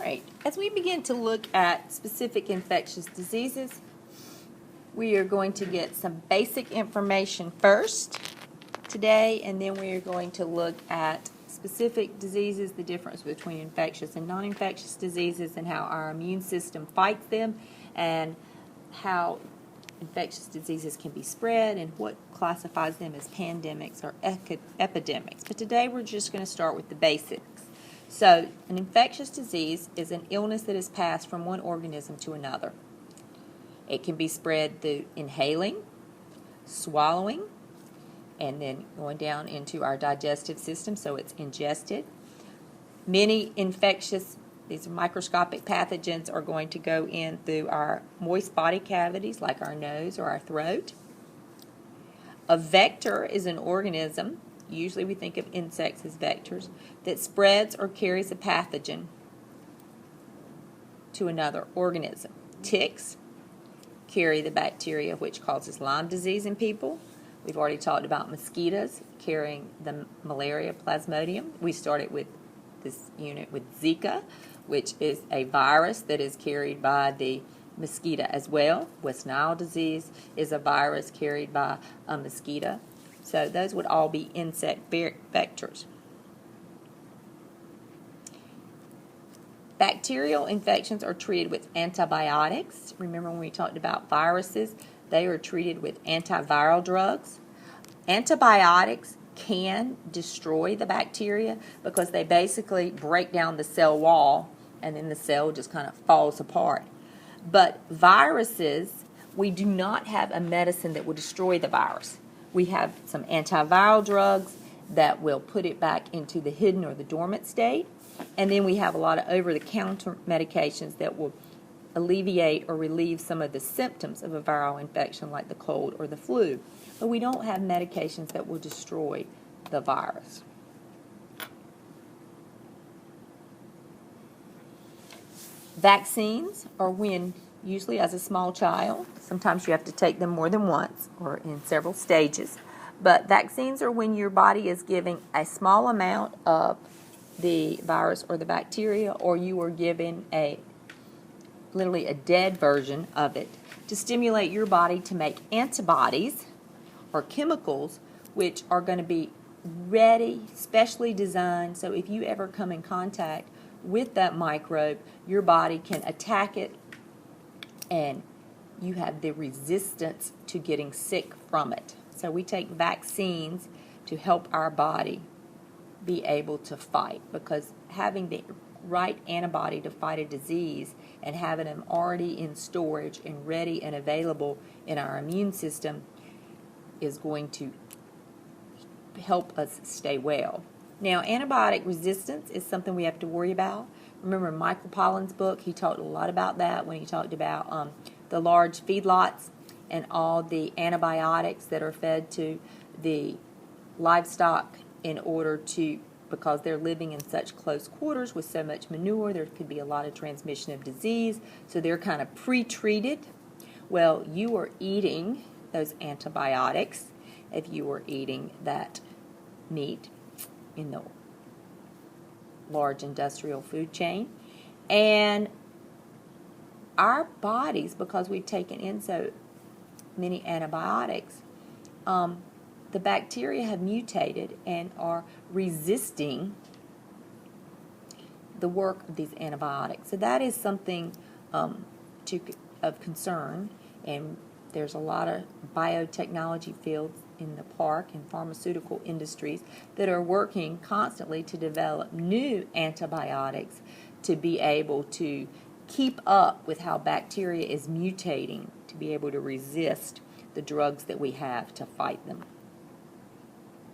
right, as we begin to look at specific infectious diseases, we are going to get some basic information first today, and then we are going to look at specific diseases, the difference between infectious and non-infectious diseases, and how our immune system fights them, and how infectious diseases can be spread, and what classifies them as pandemics or epidemics. But today we're just going to start with the basics. So, an infectious disease is an illness that is passed from one organism to another. It can be spread through inhaling, swallowing, and then going down into our digestive system, so it's ingested. Many infectious, these microscopic pathogens, are going to go in through our moist body cavities, like our nose or our throat. A vector is an organism, usually we think of insects as vectors, that spreads or carries a pathogen to another organism. Ticks carry the bacteria which causes Lyme disease in people. We've already talked about mosquitoes carrying the malaria plasmodium. We started with this unit with Zika, which is a virus that is carried by the mosquito as well. West Nile disease is a virus carried by a mosquito. So those would all be insect vectors. Bacterial infections are treated with antibiotics. Remember when we talked about viruses, they are treated with antiviral drugs. Antibiotics can destroy the bacteria because they basically break down the cell wall and then the cell just kind of falls apart. But viruses, we do not have a medicine that will destroy the virus. We have some antiviral drugs that will put it back into the hidden or the dormant state. And then we have a lot of over-the-counter medications that will alleviate or relieve some of the symptoms of a viral infection like the cold or the flu. But we don't have medications that will destroy the virus. Vaccines are when, usually as a small child, sometimes you have to take them more than once or in several stages, but vaccines are when your body is giving a small amount of the virus or the bacteria, or you are given literally a dead version of it to stimulate your body to make antibodies or chemicals which are going to be ready, specially designed, so if you ever come in contact with that microbe, your body can attack it and you have the resistance to getting sick from it. So we take vaccines to help our body be able to fight, because having the right antibody to fight a disease and having them already in storage and ready and available in our immune system is going to help us stay well. Now, antibiotic resistance is something we have to worry about. Remember Michael Pollan's book, he talked a lot about that when he talked about the large feedlots and all the antibiotics that are fed to the livestock in order to, because they're living in such close quarters with so much manure, there could be a lot of transmission of disease, so they're kind of pre-treated. Well, you are eating those antibiotics if you are eating that meat in the large industrial food chain. And our bodies, because we've taken in so many antibiotics, the bacteria have mutated and are resisting the work of these antibiotics. So that is something of concern, and there's a lot of biotechnology fields in the park and pharmaceutical industries that are working constantly to develop new antibiotics to be able to keep up with how bacteria is mutating to be able to resist the drugs that we have to fight them.